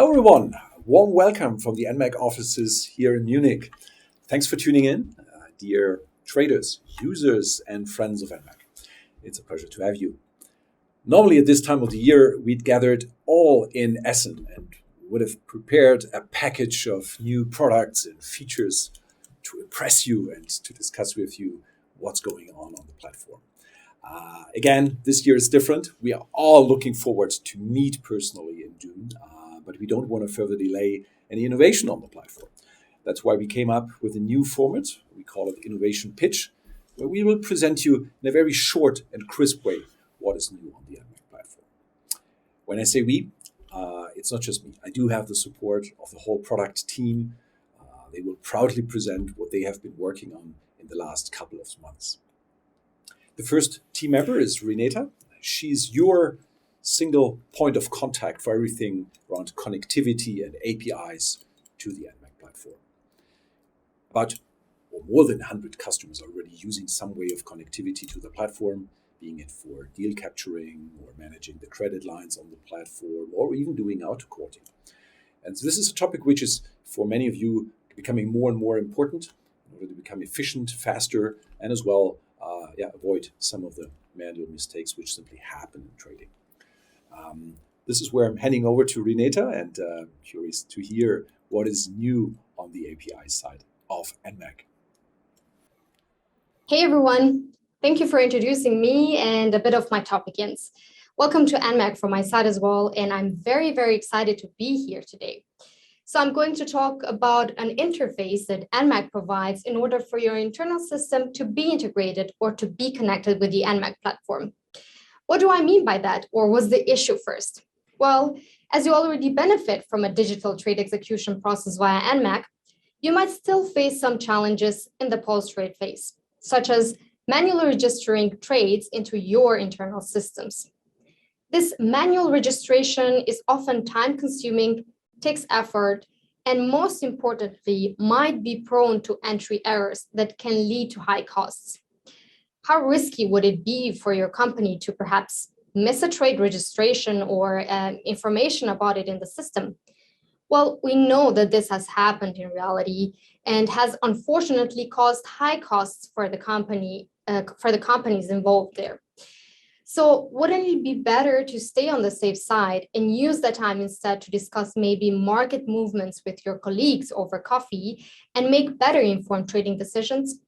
Hello everyone, warm welcome from the enmacc offices here in Munich. Thanks for tuning in, dear traders, users and friends of enmacc. It's a pleasure to have you. Normally at this time of the year, we'd gathered all in Essen and would have prepared a package of new products and features to impress you and to discuss with you what's going on the platform. Again, this year is different. We are all looking forward to meet personally in June, but we don't want to further delay any innovation on the platform. That's why we came up with a new format. We call it Innovation Pitch, where we will present you in a very short and crisp way what is new on the enmacc platform. When I say we, it's not just me. I do have the support of the whole product team. They will proudly present what they have been working on in the last couple of months. The first team member is Renata. She's your single point of contact for everything around connectivity and APIs to the enmacc platform. More than 100 customers are already using some way of connectivity to the platform, being it for deal capturing or managing the credit lines on the platform or even doing auto quoting. And so this is a topic which is for many of you becoming more and more important in order to become efficient, faster, and as well avoid some of the manual mistakes which simply happen in trading. This is where I'm handing over to Renata and curious to hear what is new on the API side of enmacc. Hey everyone, thank you for introducing me and a bit of my topic, Jens. Welcome to enmacc from my side as well, and I'm very, very excited to be here today. So I'm going to talk about an interface that enmacc provides in order for your internal system to be integrated or to be connected with the enmacc platform. What do I mean by that, or what's the issue first? Well, as you already benefit from a digital trade execution process via enmacc, you might still face some challenges in the post-trade phase, such as manually registering trades into your internal systems. This manual registration is often time-consuming, takes effort, and most importantly, might be prone to entry errors that can lead to high costs. How risky would it be for your company to perhaps miss a trade registration or information about it in the system? Well, we know that this has happened in reality and has unfortunately caused high costs for the company, for the companies involved there. So wouldn't it be better to stay on the safe side and use that time instead to discuss maybe market movements with your colleagues over coffee and make better informed trading decisions?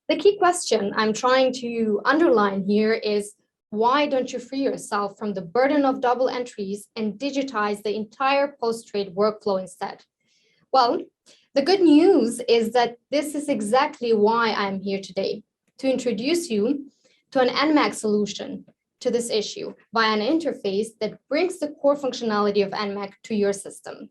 The key question I'm trying to underline here is, why don't you free yourself from the burden of double entries and digitize the entire post-trade workflow instead? Well, the good news is that this is exactly why I'm here today, to introduce you to an enmacc solution to this issue via an interface that brings the core functionality of enmacc to your system.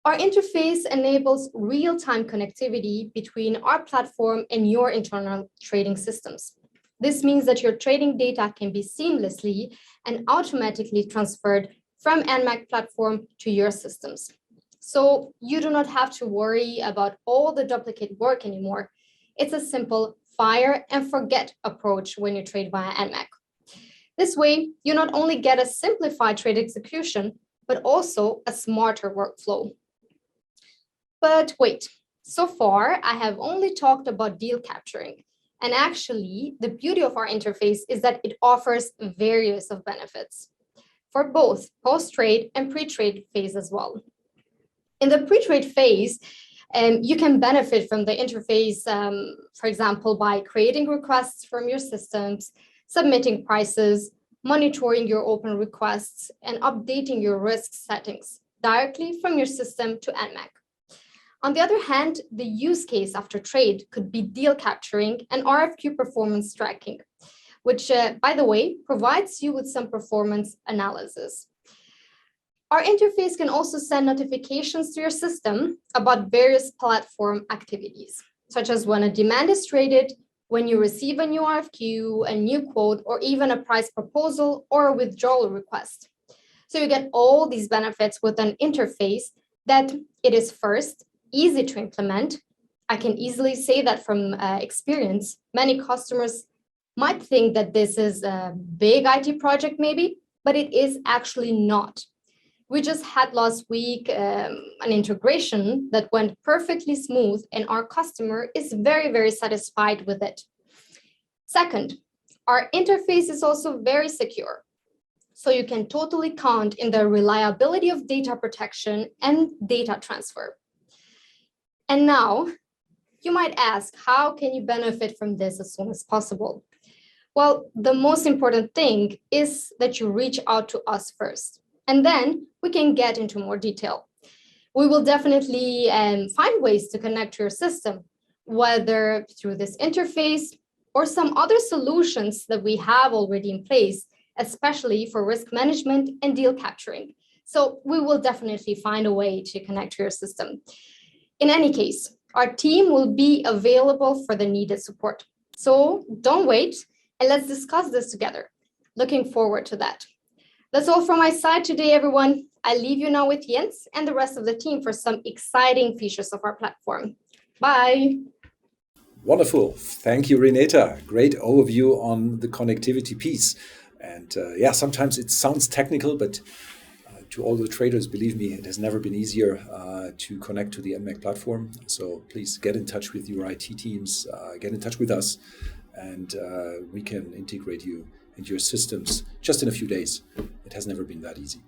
Our interface enables real-time connectivity between our platform and your internal trading systems. This means that your trading data can be seamlessly and automatically transferred from enmacc platform to your systems. So you do not have to worry about all the duplicate work anymore. It's a simple fire and forget approach when you trade via enmacc. This way, you not only get a simplified trade execution, but also a smarter workflow. But wait, so far I have only talked about deal capturing. And actually, the beauty of our interface is that it offers various of benefits for both post-trade and pre-trade phase as well. In the pre-trade phase, you can benefit from the interface, for example, by creating requests from your systems, submitting prices, monitoring your open requests, and updating your risk settings directly from your system to enmacc. On the other hand, the use case after trade could be deal capturing and RFQ performance tracking, which, by the way, provides you with some performance analysis. Our interface can also send notifications to your system about various platform activities, such as when a demand is traded, when you receive a new RFQ, a new quote, or even a price proposal or a withdrawal request. So you get all these benefits with an interface that it is first easy to implement. I can easily say that from experience. Many customers might think that this is a big IT project maybe, but it is actually not. We just had last week an integration that went perfectly smooth, and our customer is very, very satisfied with it. Second, our interface is also very secure. So you can totally count in the reliability of data protection and data transfer. And now, you might ask, how can you benefit from this as soon as possible? Well, the most important thing is that you reach out to us first, and then we can get into more detail. We will definitely find ways to connect to your system, whether through this interface or some other solutions that we have already in place, especially for risk management and deal capturing. So we will definitely find a way to connect to your system. In any case, our team will be available for the needed support. So don't wait, and let's discuss this together. Looking forward to that. That's all from my side today, everyone. I leave you now with Jens and the rest of the team for some exciting features of our platform. Bye. Wonderful. Thank you, Renata. Great overview on the connectivity piece. And yeah, sometimes it sounds technical, but to all the traders, believe me, it has never been easier to connect to the enmacc platform. So please get in touch with your IT teams, get in touch with us, and we can integrate you into your systems just in a few days. It has never been that easy.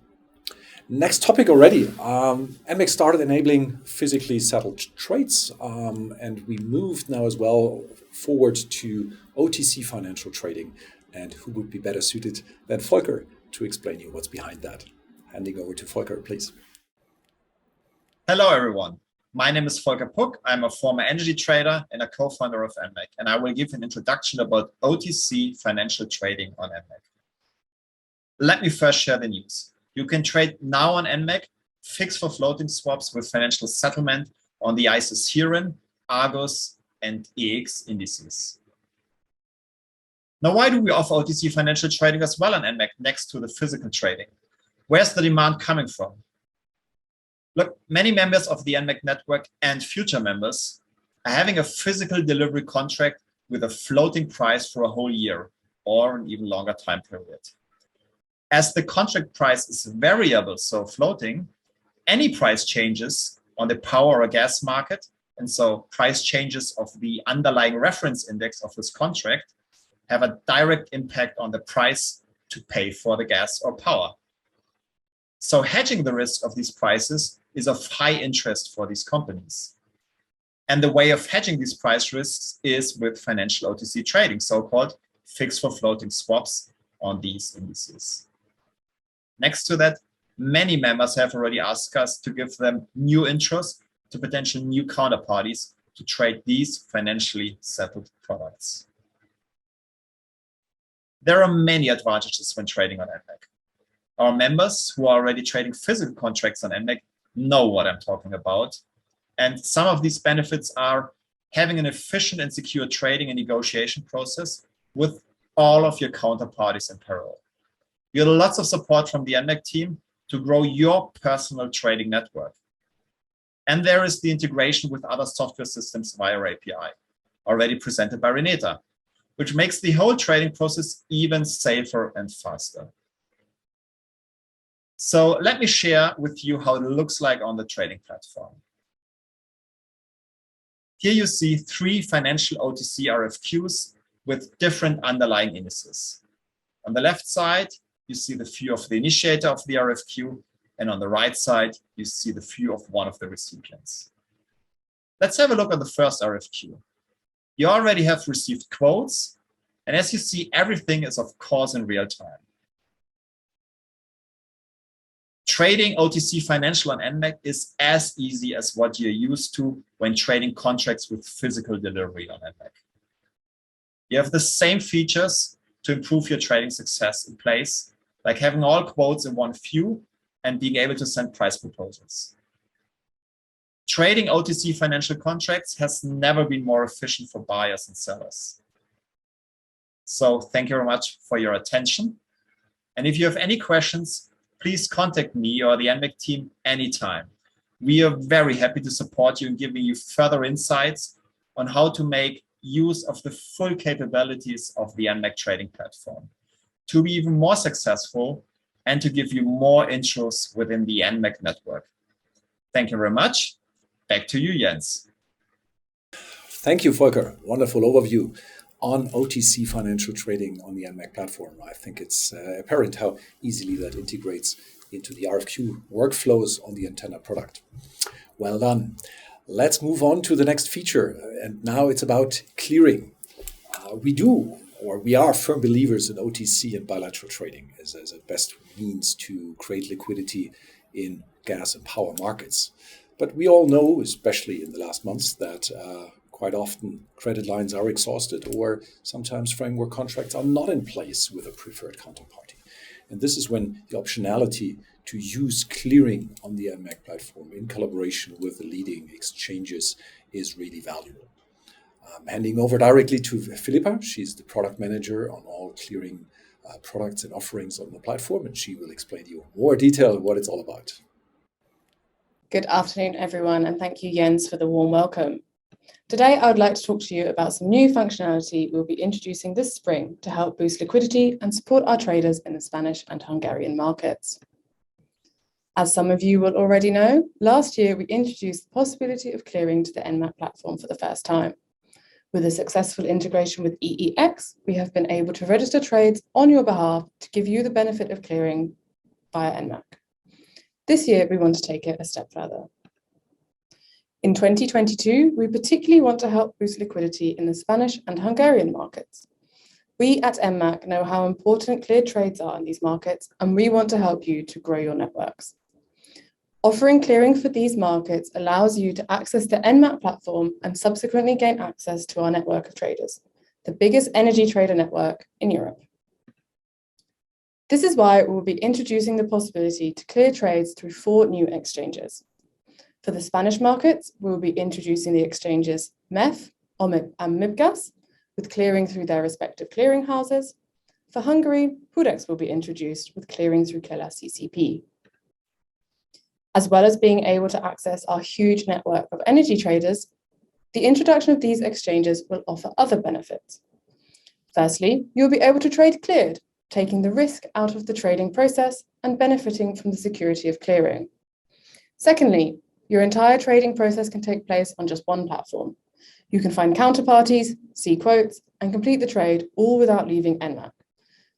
Next topic already. enmacc started enabling physically settled trades, and we moved now as well forward to OTC financial trading. And who would be better suited than Volker to explain you what's behind that? Handing over to Volker, please. Hello, everyone. My name is Volker Puck. I'm a former energy trader and a co-founder of enmacc, and I will give an introduction about OTC financial trading on enmacc. Let me first share the news. You can trade now on enmacc fixed for floating swaps with financial settlement on the ICE Herein, Argus, and EX indices. Now, why do we offer OTC financial trading as well on enmacc next to the physical trading? Where's the demand coming from? Look, many members of the enmacc network and future members are having a physical delivery contract with a floating price for a whole year or an even longer time period. As the contract price is variable, so floating, any price changes on the power or gas market, and so price changes of the underlying reference index of this contract, have a direct impact on the price to pay for the gas or power. So hedging the risk of these prices is of high interest for these companies. And the way of hedging these price risks is with financial OTC trading, so-called fixed for floating swaps on these indices. Next to that, many members have already asked us to give them new intros to potential new counterparties to trade these financially settled products. There are many advantages when trading on enmacc. Our members who are already trading physical contracts on enmacc know what I'm talking about. And some of these benefits are having an efficient and secure trading and negotiation process with all of your counterparties in parallel. You have lots of support from the enmacc team to grow your personal trading network. And there is the integration with other software systems via API, already presented by Renata, which makes the whole trading process even safer and faster. So let me share with you how it looks like on the trading platform. Here you see 3 financial OTC RFQs with different underlying indices. On the left side, you see the view of the initiator of the RFQ, and on the right side, you see the view of one of the recipients. Let's have a look at the first RFQ. You already have received quotes, and as you see, everything is of course in real time. Trading OTC financial on enmacc is as easy as what you're used to when trading contracts with physical delivery on enmacc. You have the same features to improve your trading success in place, like having all quotes in one view and being able to send price proposals. Trading OTC financial contracts has never been more efficient for buyers and sellers. So thank you very much for your attention. And if you have any questions, please contact me or the enmacc team anytime. We are very happy to support you in giving you further insights on how to make use of the full capabilities of the enmacc trading platform to be even more successful and to give you more intros within the enmacc network. Thank you very much. Back to you, Jens. Thank you, Volker. Wonderful overview on OTC financial trading on the enmacc platform. I think it's apparent how easily that integrates into the RFQ workflows on the Antenna product. Well done. Let's move on to the next feature. And now it's about clearing. We are firm believers in OTC and bilateral trading as a best means to create liquidity in gas and power markets. But we all know, especially in the last months, that quite often credit lines are exhausted, or sometimes framework contracts are not in place with a preferred counterparty. And this is when the optionality to use clearing on the enmacc platform in collaboration with the leading exchanges is really valuable. I'm handing over directly to Philippa. She's the product manager on all clearing products and offerings on the platform, and she will explain to you in more detail what it's all about. Good afternoon, everyone, and thank you, Jens, for the warm welcome. Today, I would like to talk to you about some new functionality we'll be introducing this spring to help boost liquidity and support our traders in the Spanish and Hungarian markets. As some of you will already know, last year we introduced the possibility of clearing to the enmacc platform for the first time. With a successful integration with EEX, we have been able to register trades on your behalf to give you the benefit of clearing via enmacc. This year, we want to take it a step further. In 2022, we particularly want to help boost liquidity in the Spanish and Hungarian markets. We at enmacc know how important cleared trades are in these markets, and we want to help you to grow your networks. Offering clearing for these markets allows you to access the enmacc platform and subsequently gain access to our network of traders, the biggest energy trader network in Europe. This is why we will be introducing the possibility to clear trades through 4 new exchanges. For the Spanish markets, we will be introducing the exchanges MEF, OMIP, and MIBGAS, with clearing through their respective clearing houses. For Hungary, Hudex will be introduced with clearing through Keller CCP. As well as being able to access our huge network of energy traders, the introduction of these exchanges will offer other benefits. Firstly, you'll be able to trade cleared, taking the risk out of the trading process and benefiting from the security of clearing. Secondly, your entire trading process can take place on just one platform. You can find counterparties, see quotes, and complete the trade all without leaving enmacc.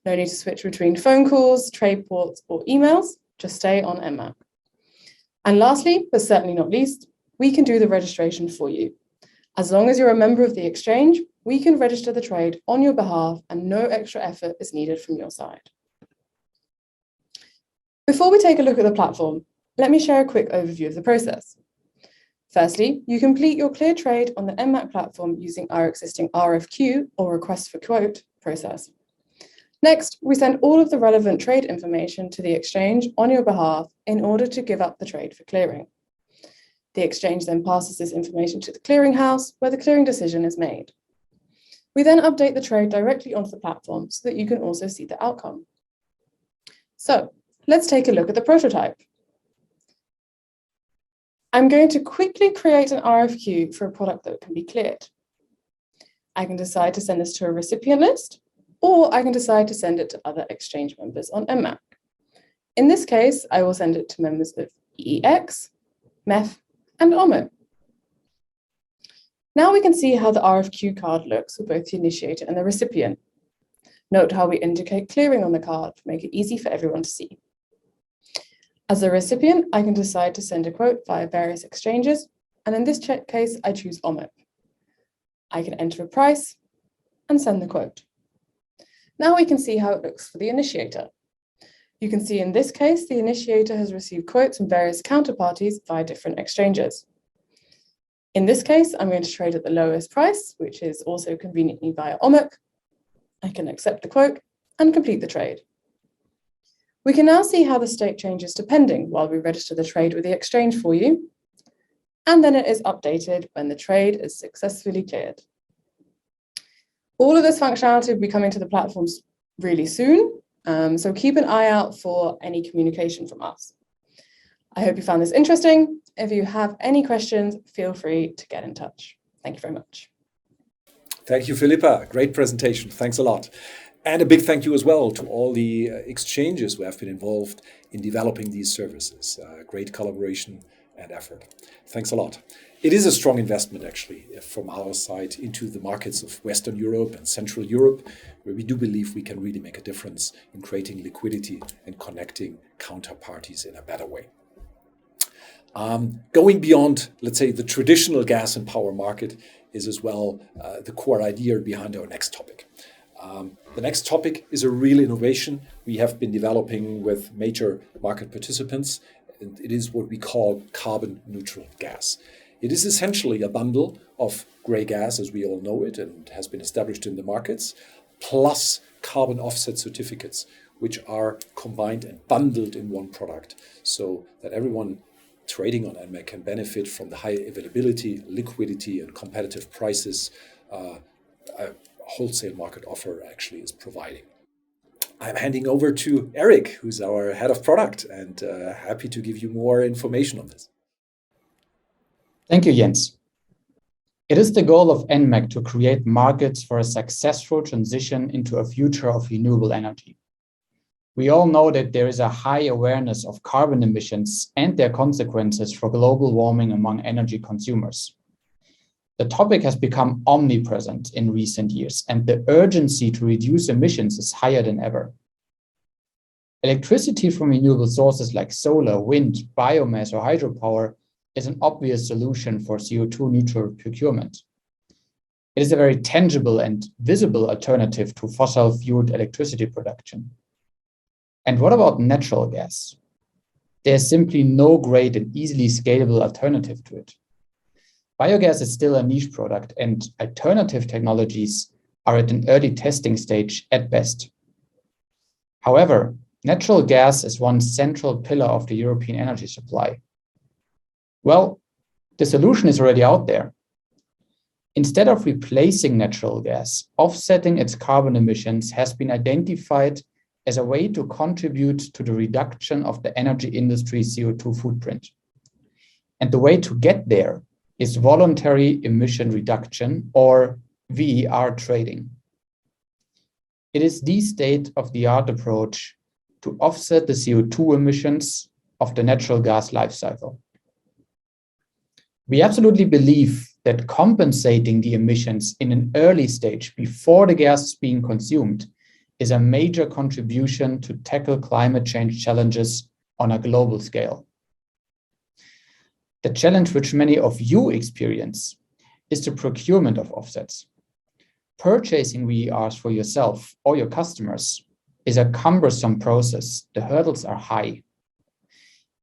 No need to switch between phone calls, trade ports, or emails, just stay on enmacc. And lastly, but certainly not least, we can do the registration for you. As long as you're a member of the exchange, we can register the trade on your behalf and no extra effort is needed from your side. Before we take a look at the platform, let me share a quick overview of the process. Firstly, you complete your clear trade on the enmacc platform using our existing RFQ or request for quote process. Next, we send all of the relevant trade information to the exchange on your behalf in order to give up the trade for clearing. The exchange then passes this information to the clearinghouse where the clearing decision is made. We then update the trade directly onto the platform so that you can also see the outcome. So let's take a look at the prototype. I'm going to quickly create an RFQ for a product that can be cleared. I can decide to send this to a recipient list, or I can decide to send it to other exchange members on enmacc. In this case, I will send it to members of EEX, MEF, and OMIP. Now we can see how the RFQ card looks for both the initiator and the recipient. Note how we indicate clearing on the card to make it easy for everyone to see. As a recipient, I can decide to send a quote via various exchanges, and in this case, I choose OMIP. I can enter a price and send the quote. Now we can see how it looks for the initiator. You can see in this case, the initiator has received quotes from various counterparties via different exchanges. In this case, I'm going to trade at the lowest price, which is also conveniently via OMIP. I can accept the quote and complete the trade. We can now see how the state changes to pending while we register the trade with the exchange for you, and then it is updated when the trade is successfully cleared. All of this functionality will be coming to the platforms really soon, so keep an eye out for any communication from us. I hope you found this interesting. If you have any questions, feel free to get in touch. Thank you very much. Thank you, Philippa. Great presentation. Thanks a lot. And a big thank you as well to all the exchanges who have been involved in developing these services. Great collaboration and effort. Thanks a lot. It is a strong investment, actually, from our side into the markets of Western Europe and Central Europe, where we do believe we can really make a difference in creating liquidity and connecting counterparties in a better way. Going beyond, let's say, the traditional gas and power market is as well the core idea behind our next topic. The next topic is a real innovation we have been developing with major market participants. And it is what we call carbon neutral gas. It is essentially a bundle of grey gas, as we all know it, and has been established in the markets, plus carbon offset certificates, which are combined and bundled in one product, so that everyone trading on enmacc can benefit from the high availability, liquidity, and competitive prices a wholesale market offer actually is providing. I'm handing over to Eric, who's our head of product, and happy to give you more information on this. Thank you, Jens. It is the goal of enmacc to create markets for a successful transition into a future of renewable energy. We all know that there is a high awareness of carbon emissions and their consequences for global warming among energy consumers. The topic has become omnipresent in recent years, and the urgency to reduce emissions is higher than ever. Electricity from renewable sources like solar, wind, biomass, or hydropower is an obvious solution for CO2 neutral procurement. It is a very tangible and visible alternative to fossil-fueled electricity production. And what about natural gas? There's simply no great and easily scalable alternative to it. Biogas is still a niche product, and alternative technologies are at an early testing stage at best. However, natural gas is one central pillar of the European energy supply. Well, the solution is already out there. Instead of replacing natural gas, offsetting its carbon emissions has been identified as a way to contribute to the reduction of the energy industry's CO2 footprint. And the way to get there is voluntary emission reduction, or VER trading. It is the state-of-the-art approach to offset the CO2 emissions of the natural gas life cycle. We absolutely believe that compensating the emissions in an early stage before the gas is being consumed is a major contribution to tackle climate change challenges on a global scale. The challenge which many of you experience is the procurement of offsets. Purchasing VERs for yourself or your customers is a cumbersome process. The hurdles are high.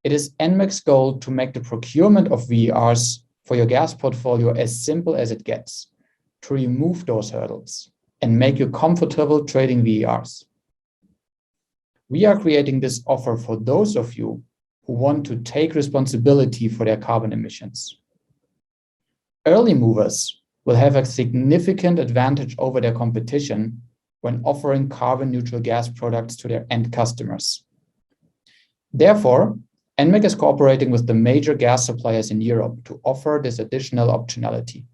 It is enmacc's goal to make the procurement of VERs for your gas portfolio as simple as it gets, to remove those hurdles and make you comfortable trading VERs. We are creating this offer for those of you who want to take responsibility for their carbon emissions. Early movers will have a significant advantage over their competition when offering carbon neutral gas products to their end customers. Therefore, enmacc is cooperating with the major gas suppliers in Europe to offer this additional optionality.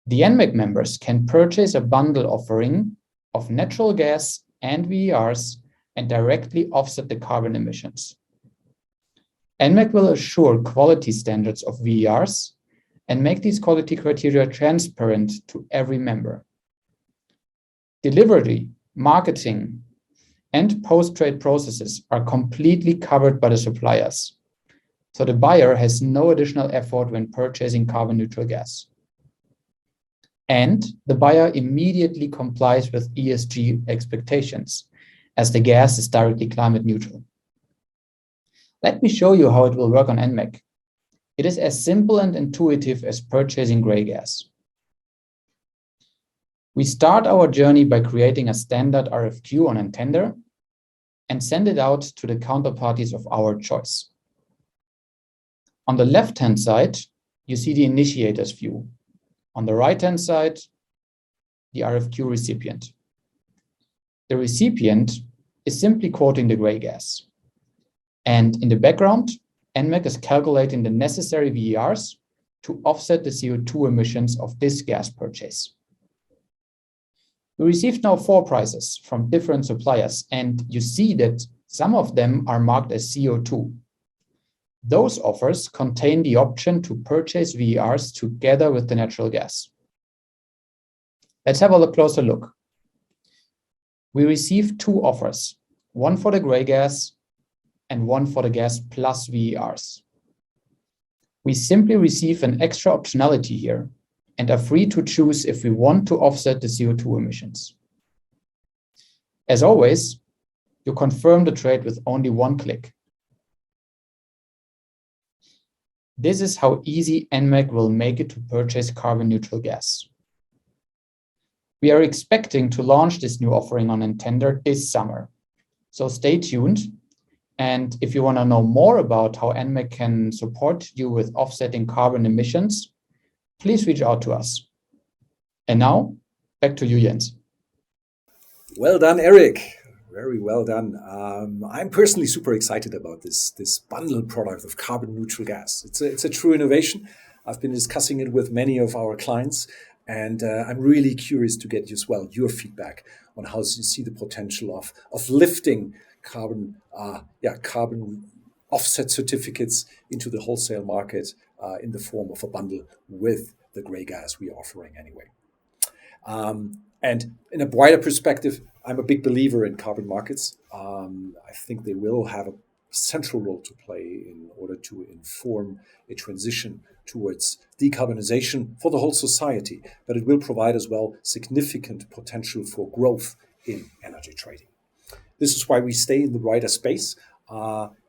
The enmacc members can purchase a bundle offering of natural gas and VERs and directly offset the carbon emissions. enmacc will assure quality standards of VERs and make these quality criteria transparent to every member. Delivery, marketing, and post-trade processes are completely covered by the suppliers, so the buyer has no additional effort when purchasing carbon neutral gas. And the buyer immediately complies with ESG expectations, as the gas is directly climate neutral. Let me show you how it will work on enmacc. It is as simple and intuitive as purchasing grey gas. We start our journey by creating a standard RFQ on Entender and send it out to the counterparties of our choice. On the left-hand side, you see the initiator's view. On the right-hand side, the RFQ recipient. The recipient is simply quoting the grey gas. And in the background, enmacc is calculating the necessary VERs to offset the CO2 emissions of this gas purchase. We received now 4 prices from different suppliers, and you see that some of them are marked as CO2. Those offers contain the option to purchase VERs together with the natural gas. Let's have a closer look. We received 2 offers, one for the gray gas and one for the gas plus VERs. We simply receive an extra optionality here and are free to choose if we want to offset the CO2 emissions. As always, you confirm the trade with only one click. This is how easy enmacc will make it to purchase carbon neutral gas. We are expecting to launch this new offering on Intender this summer, so stay tuned. And if you want to know more about how enmacc can support you with offsetting carbon emissions, please reach out to us. And now, back to you, Jens. Well done, Eric. Very well done. I'm personally super excited about this bundle product of carbon neutral gas. It's a true innovation. I've been discussing it with many of our clients, and I'm really curious to get as well your feedback on how you see the potential of lifting carbon offset certificates into the wholesale market in the form of a bundle with the gray gas we are offering anyway. And in a wider perspective, I'm a big believer in carbon markets. I think they will have a central role to play in order to inform a transition towards decarbonization for the whole society, but it will provide as well significant potential for growth in energy trading. This is why we stay in the wider space.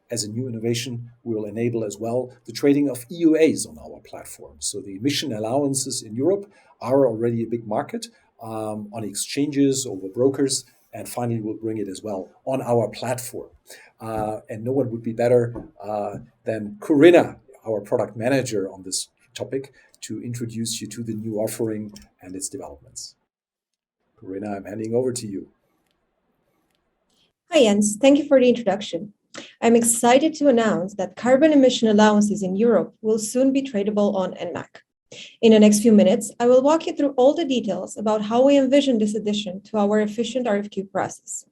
As a new innovation, we will enable as well the trading of EUAs on our platform. So the emission allowances in Europe are already a big market on exchanges, over brokers, and finally we'll bring it as well on our platform. And no one would be better than Corinna, our product manager on this topic, to introduce you to the new offering and its developments. Corinna, I'm handing over to you. Hi, Jens. Thank you for the introduction. I'm excited to announce that carbon emission allowances in Europe will soon be tradable on enmacc. In the next few minutes, I will walk you through all the details about how we envision this addition to our efficient RFQ process.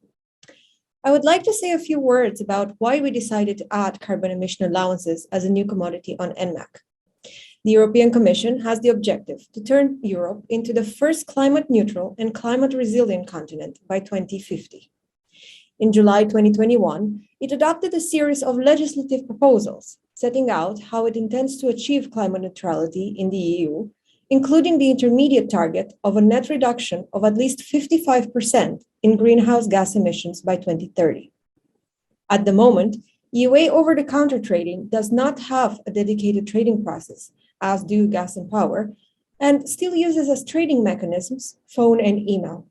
I would like to say a few words about why we decided to add carbon emission allowances as a new commodity on enmacc. The European Commission has the objective to turn Europe into the first climate neutral and climate resilient continent by 2050. In July 2021, it adopted a series of legislative proposals setting out how it intends to achieve climate neutrality in the EU, including the intermediate target of a net reduction of at least 55% in greenhouse gas emissions by 2030. At the moment, EUA over-the-counter trading does not have a dedicated trading process, as do gas and power, and still uses as trading mechanisms phone and email.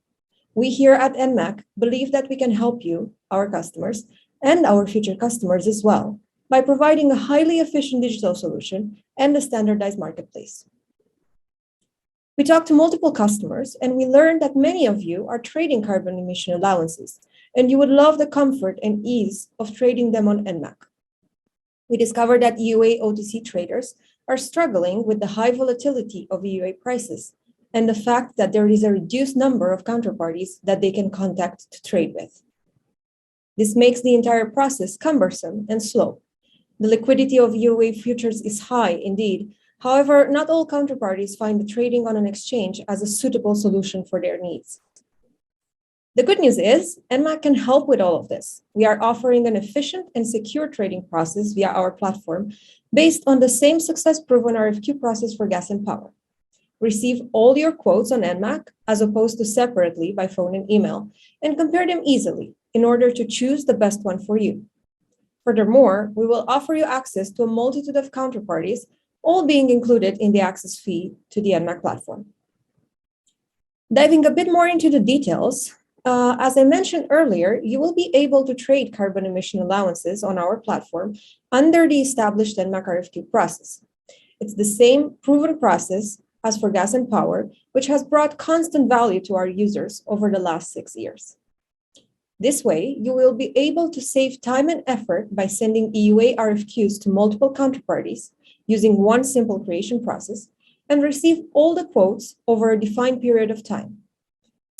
We here at enmacc believe that we can help you, our customers, and our future customers as well, by providing a highly efficient digital solution and a standardized marketplace. We talked to multiple customers, and we learned that many of you are trading carbon emission allowances, and you would love the comfort and ease of trading them on enmacc. We discovered that EUA OTC traders are struggling with the high volatility of EUA prices and the fact that there is a reduced number of counterparties that they can contact to trade with. This makes the entire process cumbersome and slow. The liquidity of EUA futures is high indeed. However, not all counterparties find the trading on an exchange as a suitable solution for their needs. The good news is, enmacc can help with all of this. We are offering an efficient and secure trading process via our platform based on the same success-proven RFQ process for gas and power. Receive all your quotes on enmacc as opposed to separately by phone and email, and compare them easily in order to choose the best one for you. Furthermore, we will offer you access to a multitude of counterparties, all being included in the access fee to the enmacc platform. Diving a bit more into the details, as I mentioned earlier, you will be able to trade carbon emission allowances on our platform under the established enmacc RFQ process. It's the same proven process as for gas and power, which has brought constant value to our users over the last 6 years. This way, you will be able to save time and effort by sending EUA RFQs to multiple counterparties using one simple creation process and receive all the quotes over a defined period of time.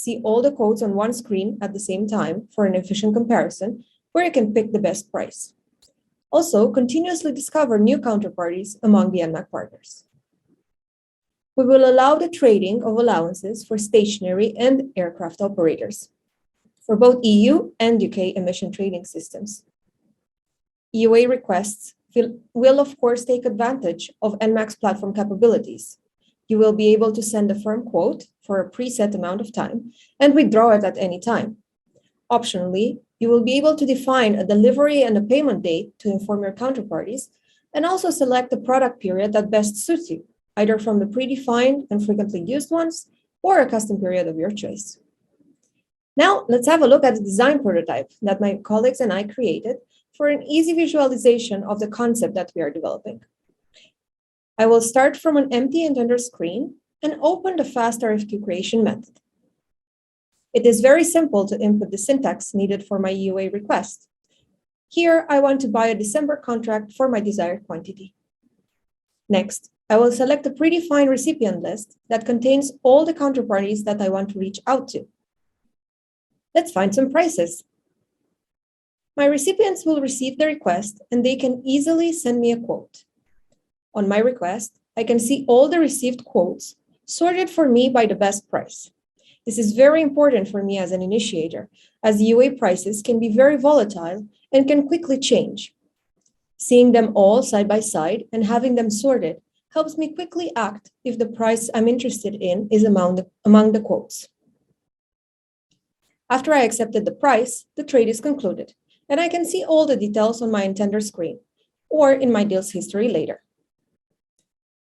see all the quotes on one screen at the same time for an efficient comparison, where you can pick the best price. Also, continuously discover new counterparties among the enmacc partners. We will allow the trading of allowances for stationary and aircraft operators for both EU and UK emission trading systems. EUA requests will of course take advantage of enmacc's platform capabilities. You will be able to send a firm quote for a preset amount of time and withdraw it at any time. Optionally, you will be able to define a delivery and a payment date to inform your counterparties, and also select the product period that best suits you, either from the predefined and frequently used ones or a custom period of your choice. Now, let's have a look at the design prototype that my colleagues and I created for an easy visualization of the concept that we are developing. I will start from an empty intender screen and open the fast RFQ creation method. It is very simple to input the syntax needed for my EUA request. Here, I want to buy a December contract for my desired quantity. Next, I will select a predefined recipient list that contains all the counterparties that I want to reach out to. Let's find some prices. My recipients will receive the request and they can easily send me a quote. On my request, I can see all the received quotes sorted for me by the best price. This is very important for me as an initiator, as EUA prices can be very volatile and can quickly change. Seeing them all side by side and having them sorted helps me quickly act if the price I'm interested in is among the quotes. After I accepted the price, the trade is concluded, and I can see all the details on my intender screen or in my deals history later.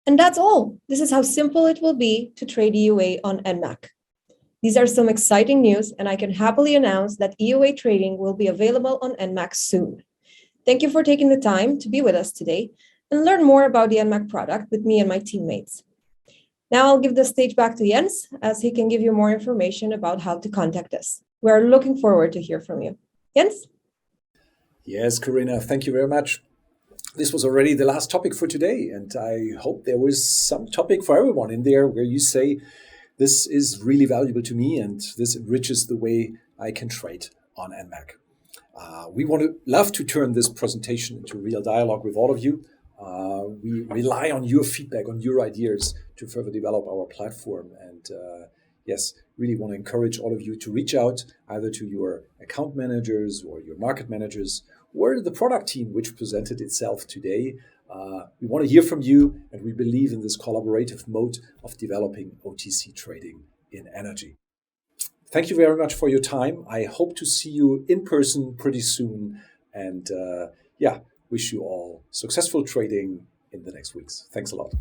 And that's all. This is how simple it will be to trade EUA on enmacc. These are some exciting news, and I can happily announce that EUA trading will be available on enmacc soon. Thank you for taking the time to be with us today and learn more about the enmacc product with me and my teammates. Now I'll give the stage back to Jens, as he can give you more information about how to contact us. We're looking forward to hear from you. Jens? Yes, Corinna, thank you very much. This was already the last topic for today, and I hope there was some topic for everyone in there where you say, this is really valuable to me and this enriches the way I can trade on enmacc. We love to turn this presentation into real dialogue with all of you. We rely on your feedback, on your ideas to further develop our platform. And yes, really want to encourage all of you to reach out either to your account managers or your market managers or the product team, which presented itself today. We want to hear from you, and we believe in this collaborative mode of developing OTC trading in energy. Thank you very much for your time. I hope to see you in person pretty soon. And wish you all successful trading in the next weeks. Thanks a lot.